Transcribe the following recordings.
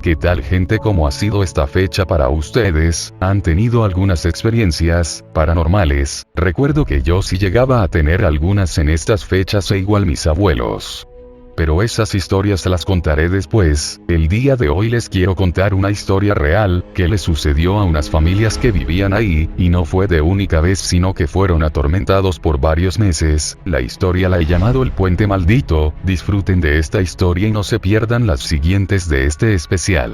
¿Qué tal, gente? ¿Cómo ha sido esta fecha para ustedes? ¿Han tenido algunas experiencias paranormales? Recuerdo que yo sí llegaba a tener algunas en estas fechas e igual mis abuelos. Pero esas historias las contaré después. El día de hoy les quiero contar una historia real, que le sucedió a unas familias que vivían ahí, y no fue de única vez sino que fueron atormentados por varios meses. La historia la he llamado El Puente Maldito. Disfruten de esta historia y no se pierdan las siguientes de este especial.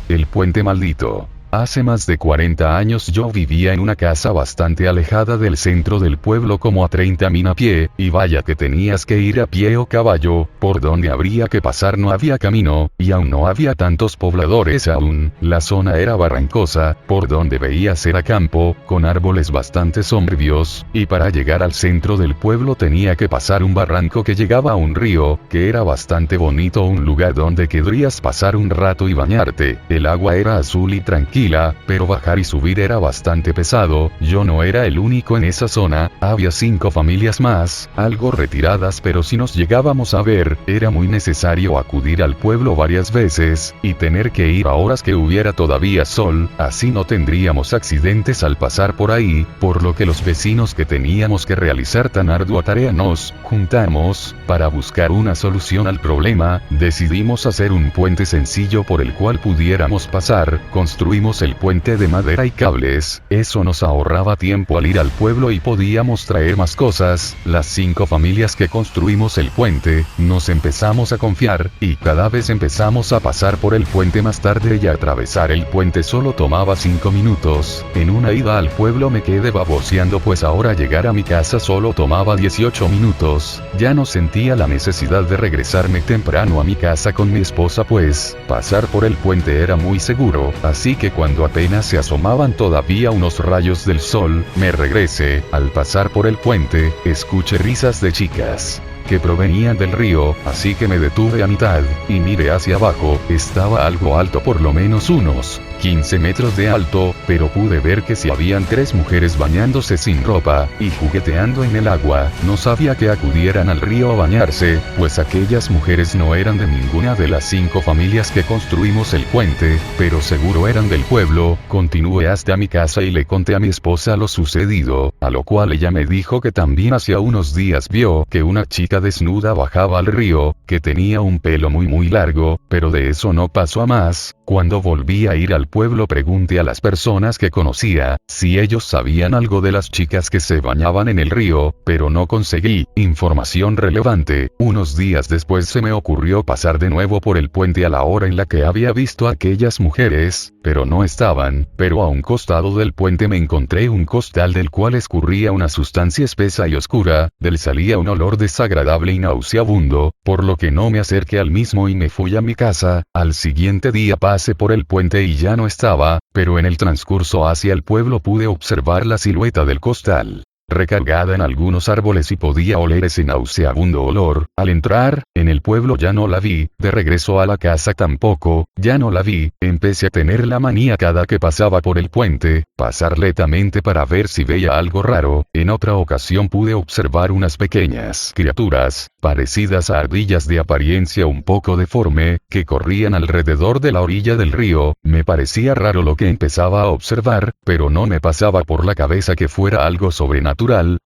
El Puente Maldito. Hace más de 40 años yo vivía en una casa bastante alejada del centro del pueblo, como a 30 min a pie, y vaya que tenías que ir a pie o caballo, por donde habría que pasar no había camino, y aún no había tantos pobladores aún. La zona era barrancosa, por donde veías era campo, con árboles bastante sombríos, y para llegar al centro del pueblo tenía que pasar un barranco que llegaba a un río, que era bastante bonito, un lugar donde querrías pasar un rato y bañarte. El agua era azul y tranquila, pero bajar y subir era bastante pesado. Yo no era el único en esa zona, había 5 familias más, algo retiradas, pero si nos llegábamos a ver, era muy necesario acudir al pueblo varias veces, y tener que ir a horas que hubiera todavía sol, así no tendríamos accidentes al pasar por ahí, por lo que los vecinos que teníamos que realizar tan ardua tarea nos juntamos, para buscar una solución al problema. Decidimos hacer un puente sencillo por el cual pudiéramos pasar. Construimos el puente de madera y cables, eso nos ahorraba tiempo al ir al pueblo y podíamos traer más cosas. Las 5 familias que construimos el puente, nos empezamos a confiar, y cada vez empezamos a pasar por el puente más tarde, y atravesar el puente solo tomaba 5 minutos. En una ida al pueblo me quedé baboseando, pues ahora llegar a mi casa solo tomaba 18 minutos. Ya no sentía la necesidad de regresarme temprano a mi casa con mi esposa, pues pasar por el puente era muy seguro, así que cuando apenas se asomaban todavía unos rayos del sol, me regresé. Al pasar por el puente, escuché risas de chicas que provenían del río, así que me detuve a mitad, y miré hacia abajo. Estaba algo alto, por lo menos unos 15 metros de alto, pero pude ver que si habían 3 mujeres bañándose sin ropa, y jugueteando en el agua. No sabía que acudieran al río a bañarse, pues aquellas mujeres no eran de ninguna de las 5 familias que construimos el puente, pero seguro eran del pueblo. Continué hasta mi casa y le conté a mi esposa lo sucedido, a lo cual ella me dijo que también hacía unos días vio que una chica desnuda bajaba al río, que tenía un pelo muy largo, pero de eso no pasó a más. Cuando volví a ir al pueblo pregunté a las personas que conocía, si ellos sabían algo de las chicas que se bañaban en el río, pero no conseguí información relevante. Unos días después se me ocurrió pasar de nuevo por el puente a la hora en la que había visto a aquellas mujeres, pero no estaban. Pero a un costado del puente me encontré un costal del cual escurría una sustancia espesa y oscura, del salía un olor desagradable y nauseabundo, por lo que no me acerqué al mismo y me fui a mi casa. Al siguiente día pasé por el puente y ya no estaba, pero en el transcurso hacia el pueblo pude observar la silueta del costal recargada en algunos árboles y podía oler ese nauseabundo olor. Al entrar en el pueblo ya no la vi, de regreso a la casa tampoco, ya no la vi. Empecé a tener la manía cada que pasaba por el puente, pasar lentamente para ver si veía algo raro. En otra ocasión pude observar unas pequeñas criaturas, parecidas a ardillas de apariencia un poco deforme, que corrían alrededor de la orilla del río. Me parecía raro lo que empezaba a observar, pero no me pasaba por la cabeza que fuera algo sobrenatural,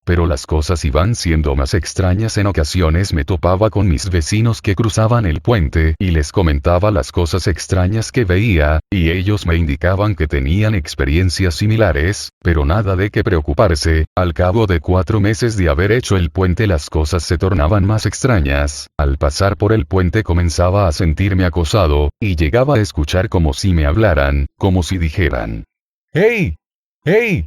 pero las cosas iban siendo más extrañas. En ocasiones me topaba con mis vecinos que cruzaban el puente, y les comentaba las cosas extrañas que veía, y ellos me indicaban que tenían experiencias similares, pero nada de qué preocuparse. Al cabo de 4 meses de haber hecho el puente las cosas se tornaban más extrañas. Al pasar por el puente comenzaba a sentirme acosado, y llegaba a escuchar como si me hablaran, como si dijeran: ¡Hey! ¡Hey!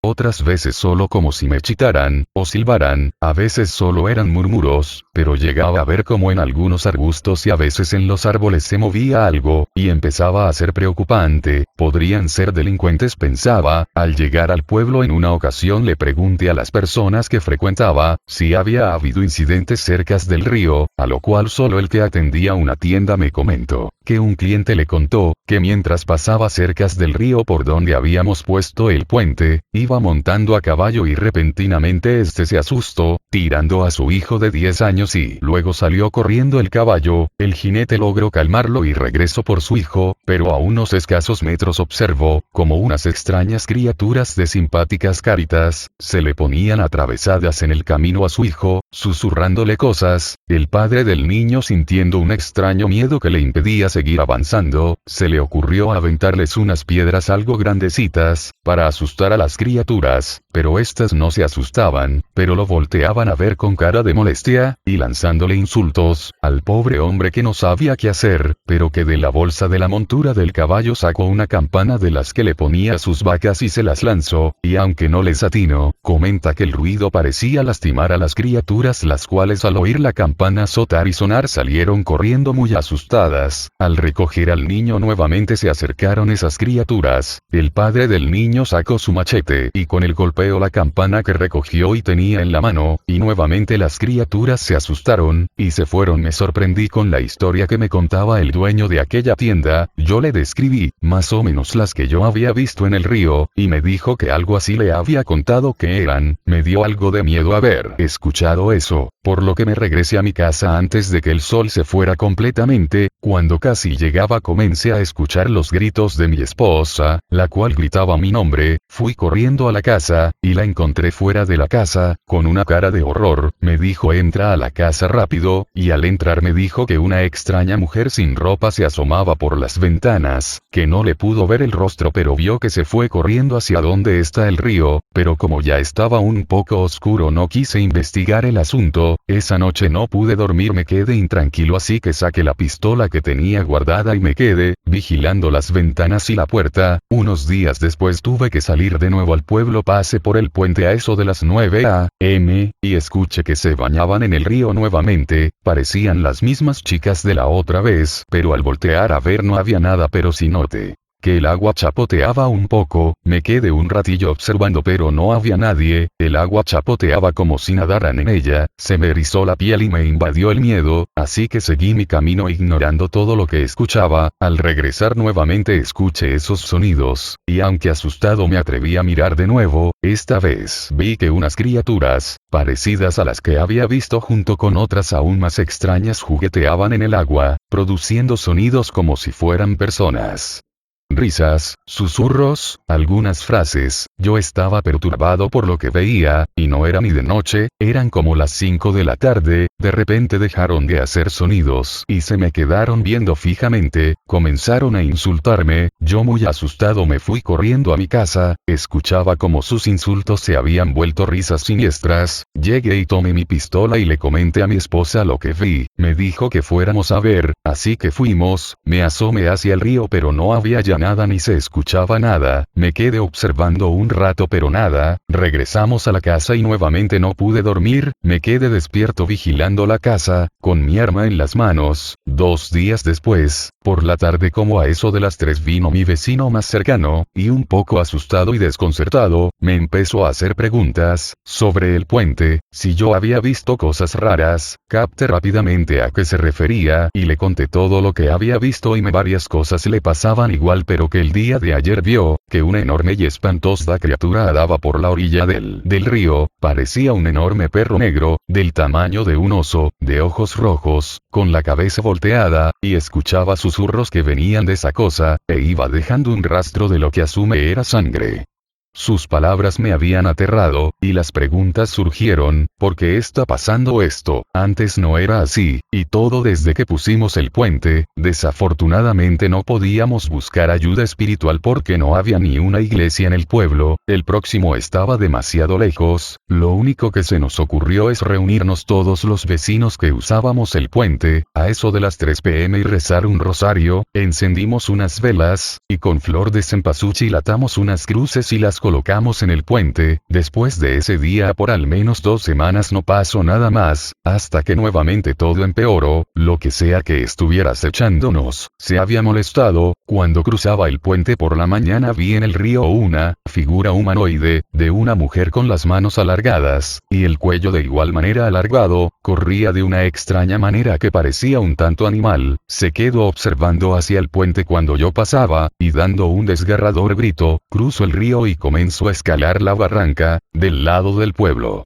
Otras veces solo como si me chitaran, o silbaran. A veces solo eran murmuros, pero llegaba a ver como en algunos arbustos y a veces en los árboles se movía algo, y empezaba a ser preocupante. Podrían ser delincuentes, pensaba. Al llegar al pueblo en una ocasión le pregunté a las personas que frecuentaba, si había habido incidentes cerca del río, a lo cual solo el que atendía una tienda me comentó que un cliente le contó, que mientras pasaba cerca del río por donde habíamos puesto el puente, iba montando a caballo y repentinamente este se asustó, tirando a su hijo de 10 años y luego salió corriendo el caballo, el jinete logró calmarlo y regresó por su hijo, pero a unos escasos metros observó, como unas extrañas criaturas de simpáticas caritas, se le ponían atravesadas en el camino a su hijo, susurrándole cosas. El padre del niño, sintiendo un extraño miedo que le impedía seguir avanzando, se le ocurrió aventarles unas piedras algo grandecitas, para asustar a las criaturas, pero estas no se asustaban, pero lo volteaban a ver con cara de molestia, y lanzándole insultos, al pobre hombre que no sabía qué hacer, pero que de la bolsa de la montura del caballo sacó una campana de las que le ponía a sus vacas y se las lanzó, y aunque no les atinó, comenta que el ruido parecía lastimar a las criaturas, las cuales al oír la campana azotar y sonar salieron corriendo muy asustadas. Al recoger al niño nuevamente se acercaron esas criaturas, el padre del niño sacó su machete y con él golpeó la campana que recogió y tenía en la mano, y nuevamente las criaturas se asustaron, y se fueron. Me sorprendí con la historia que me contaba el dueño de aquella tienda, yo le describí, más o menos las que yo había visto en el río, y me dijo que algo así le había contado que eran. Me dio algo de miedo haber escuchado eso, por lo que me regresé a mi casa antes de que el sol se fuera completamente. Cuando casi llegaba comencé a escuchar los gritos de mi esposa, la cual gritaba mi nombre. Fui corriendo a la casa, y la encontré fuera de la casa, con una cara de horror. Me dijo entra a la casa rápido, y al entrar me dijo que una extraña mujer sin ropa se asomaba por las ventanas, que no le pudo ver el rostro pero vio que se fue corriendo hacia donde está el río, pero como ya estaba un poco oscuro no quise investigar el asunto. Esa noche no pude dormir, me quedé intranquilo, así que saqué la pistola que tenía guardada y me quedé vigilando las ventanas y la puerta. Unos días después tuve que salir de nuevo al pueblo, pasé por el puente a eso de las 9 a.m., y escuché que se bañaban en el río nuevamente. Parecían las mismas chicas de la otra vez, pero al voltear a ver no había nada, pero sí noté que el agua chapoteaba un poco. Me quedé un ratillo observando pero no había nadie, el agua chapoteaba como si nadaran en ella, se me erizó la piel y me invadió el miedo, así que seguí mi camino ignorando todo lo que escuchaba. Al regresar nuevamente escuché esos sonidos, y aunque asustado me atreví a mirar de nuevo. Esta vez vi que unas criaturas, parecidas a las que había visto junto con otras aún más extrañas, jugueteaban en el agua, produciendo sonidos como si fueran personas. Risas, susurros, algunas frases. Yo estaba perturbado por lo que veía, y no era ni de noche, eran como las 5 de la tarde. De repente dejaron de hacer sonidos y se me quedaron viendo fijamente, comenzaron a insultarme. Yo muy asustado me fui corriendo a mi casa, escuchaba como sus insultos se habían vuelto risas siniestras. Llegué y tomé mi pistola y le comenté a mi esposa lo que vi. Me dijo que fuéramos a ver, así que fuimos. Me asomé hacia el río pero no había ya nada ni se escuchaba nada. Me quedé observando un rato pero nada. Regresamos a la casa y nuevamente no pude dormir. Me quedé despierto vigilando la casa, con mi arma en las manos. 2 días después, por la tarde como a eso de las 3 vino mi vecino más cercano, y un poco asustado y desconcertado, me empezó a hacer preguntas sobre el puente, si yo había visto cosas raras. Capté rápidamente a qué se refería y le conté todo lo que había visto y varias cosas le pasaban igual, pero que el día de ayer vio que una enorme y espantosa criatura andaba por la orilla del río. Parecía un enorme perro negro, del tamaño de un oso, de ojos rojos, con la cabeza volteada, y escuchaba susurros que venían de esa cosa, e iba dejando un rastro de lo que asume era sangre. Sus palabras me habían aterrado, y las preguntas surgieron, ¿por qué está pasando esto? Antes no era así, y todo desde que pusimos el puente. Desafortunadamente no podíamos buscar ayuda espiritual porque no había ni una iglesia en el pueblo, el próximo estaba demasiado lejos. Lo único que se nos ocurrió es reunirnos todos los vecinos que usábamos el puente, a eso de las 3 p.m. y rezar un rosario. Encendimos unas velas, y con flor de cempasúchil atamos unas cruces y las colocamos en el puente. Después de ese día por al menos 2 semanas no pasó nada más, hasta que nuevamente todo empeoró. Lo que sea que estuviera acechándonos, se había molestado. Cuando cruzaba el puente por la mañana vi en el río una figura humanoide, de una mujer con las manos alargadas, y el cuello de igual manera alargado, corría de una extraña manera que parecía un tanto animal, se quedó observando hacia el puente cuando yo pasaba, y dando un desgarrador grito, cruzó el río y comenzó a escalar la barranca, del lado del pueblo.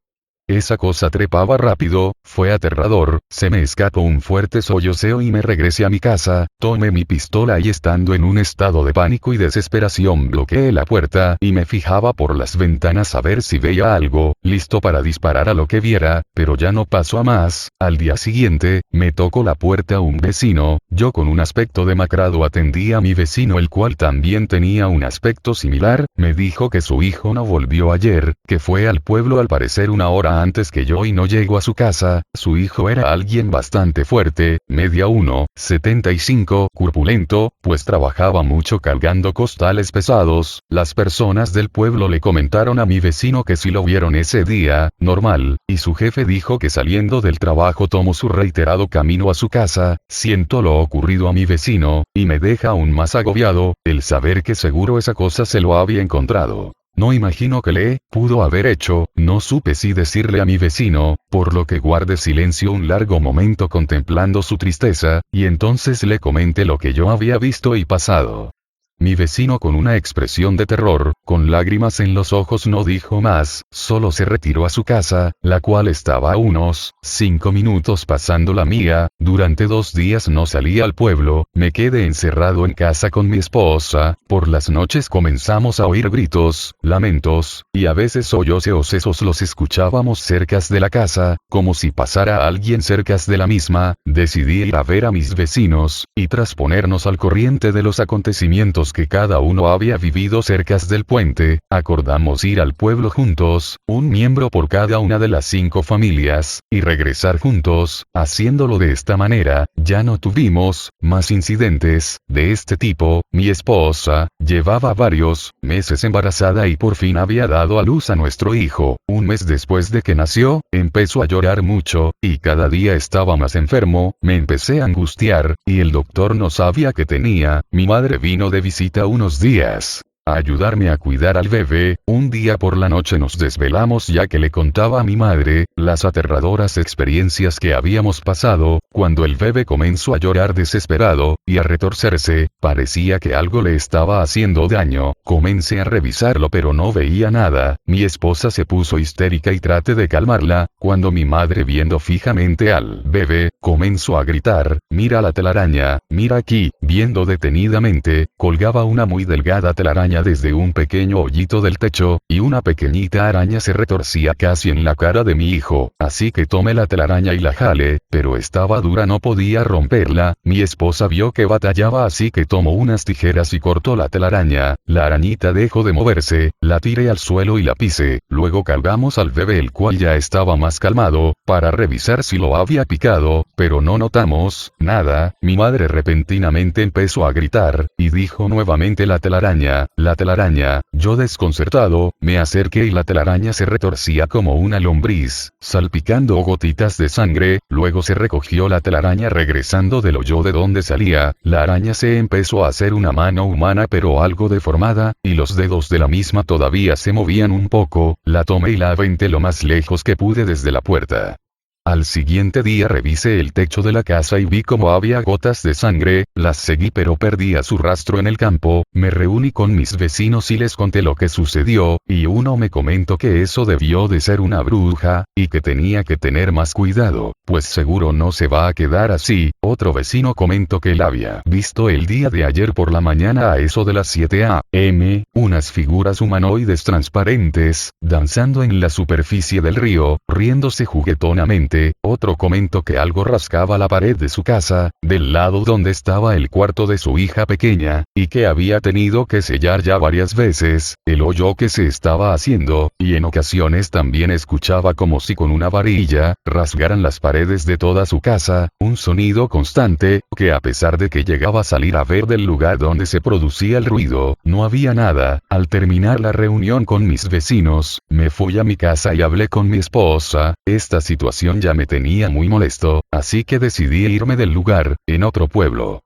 Esa cosa trepaba rápido, fue aterrador, se me escapó un fuerte sollozeo y me regresé a mi casa, tomé mi pistola y estando en un estado de pánico y desesperación bloqueé la puerta y me fijaba por las ventanas a ver si veía algo, listo para disparar a lo que viera, pero ya no pasó a más. Al día siguiente, me tocó la puerta un vecino, yo con un aspecto demacrado atendí a mi vecino el cual también tenía un aspecto similar, me dijo que su hijo no volvió ayer, que fue al pueblo al parecer una hora antes que yo y no llegó a su casa. Su hijo era alguien bastante fuerte, media 1,75, corpulento, pues trabajaba mucho cargando costales pesados. Las personas del pueblo le comentaron a mi vecino que si lo vieron ese día, normal, y su jefe dijo que saliendo del trabajo tomó su reiterado camino a su casa. Siento lo ocurrido a mi vecino, y me deja aún más agobiado, el saber que seguro esa cosa se lo había encontrado. No imagino qué le pudo haber hecho, no supe si decirle a mi vecino, por lo que guardé silencio un largo momento contemplando su tristeza, y entonces le comenté lo que yo había visto y pasado. Mi vecino con una expresión de terror, con lágrimas en los ojos no dijo más, solo se retiró a su casa, la cual estaba a unos 5 minutos pasando la mía. Durante 2 días no salí al pueblo, me quedé encerrado en casa con mi esposa. Por las noches comenzamos a oír gritos, lamentos, y a veces sollozos, esos los escuchábamos cerca de la casa, como si pasara alguien cerca de la misma. Decidí ir a ver a mis vecinos, y tras ponernos al corriente de los acontecimientos que cada uno había vivido cerca del puente, acordamos ir al pueblo juntos, un miembro por cada una de las 5 familias, y regresar juntos. Haciéndolo de esta manera, ya no tuvimos más incidentes de este tipo. Mi esposa llevaba varios meses embarazada y por fin había dado a luz a nuestro hijo. Un mes después de que nació, empezó a llorar mucho, y cada día estaba más enfermo. Me empecé a angustiar, y el doctor no sabía qué tenía. Mi madre vino de visita unos días a ayudarme a cuidar al bebé. Un día por la noche nos desvelamos ya que le contaba a mi madre las aterradoras experiencias que habíamos pasado. Cuando el bebé comenzó a llorar desesperado y a retorcerse, parecía que algo le estaba haciendo daño. Comencé a revisarlo pero no veía nada. Mi esposa se puso histérica y traté de calmarla, cuando mi madre, viendo fijamente al bebé, comenzó a gritar: "Mira la telaraña, mira aquí". Viendo detenidamente, colgaba una muy delgada telaraña desde un pequeño hoyito del techo, y una pequeñita araña se retorcía casi en la cara de mi hijo. Así que tomé la telaraña y la jalé, pero estaba dura, no podía romperla. Mi esposa vio que batallaba, así que tomó unas tijeras y cortó la telaraña. La arañita dejó de moverse, la tiré al suelo y la pisé. Luego cargamos al bebé, el cual ya estaba más calmado, para revisar si lo había picado, pero no notamos nada. Mi madre repentinamente empezó a gritar, y dijo nuevamente: "La telaraña, la telaraña". Yo desconcertado, me acerqué y la telaraña se retorcía como una lombriz, salpicando gotitas de sangre. Luego se recogió la telaraña regresando del hoyo de donde salía. La araña se empezó a hacer una mano humana pero algo deformada, y los dedos de la misma todavía se movían un poco. La tomé y la aventé lo más lejos que pude desde la puerta. Al siguiente día revisé el techo de la casa y vi como había gotas de sangre. Las seguí pero perdía su rastro en el campo. Me reuní con mis vecinos y les conté lo que sucedió, y uno me comentó que eso debió de ser una bruja, y que tenía que tener más cuidado, pues seguro no se va a quedar así. Otro vecino comentó que él había visto el día de ayer por la mañana a eso de las 7 a.m., unas figuras humanoides transparentes, danzando en la superficie del río, riéndose juguetonamente. Otro comentó que algo rascaba la pared de su casa, del lado donde estaba el cuarto de su hija pequeña, y que había tenido que sellar ya varias veces el hoyo que se estaba haciendo, y en ocasiones también escuchaba como si con una varilla rasgaran las paredes de toda su casa, un sonido constante, que a pesar de que llegaba a salir a ver del lugar donde se producía el ruido, no había nada. Al terminar la reunión con mis vecinos, me fui a mi casa y hablé con mi esposa. Esta situación ya me tenía muy molesto, así que decidí irme del lugar, en otro pueblo.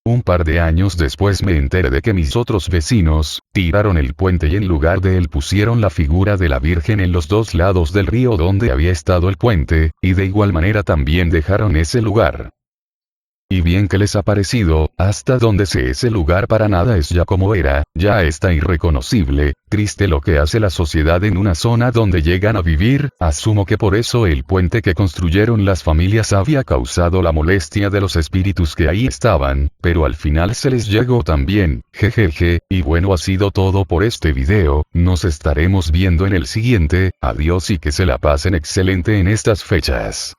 Un par de años después me enteré de que mis otros vecinos, tiraron el puente y en lugar de él pusieron la figura de la Virgen en los dos lados del río donde había estado el puente, y de igual manera también dejaron ese lugar. Y bien que les ha parecido, hasta donde sé ese lugar para nada es ya como era, ya está irreconocible, triste lo que hace la sociedad en una zona donde llegan a vivir, asumo que por eso el puente que construyeron las familias había causado la molestia de los espíritus que ahí estaban, pero al final se les llegó también, jejeje, y bueno ha sido todo por este video, nos estaremos viendo en el siguiente, adiós y que se la pasen excelente en estas fechas.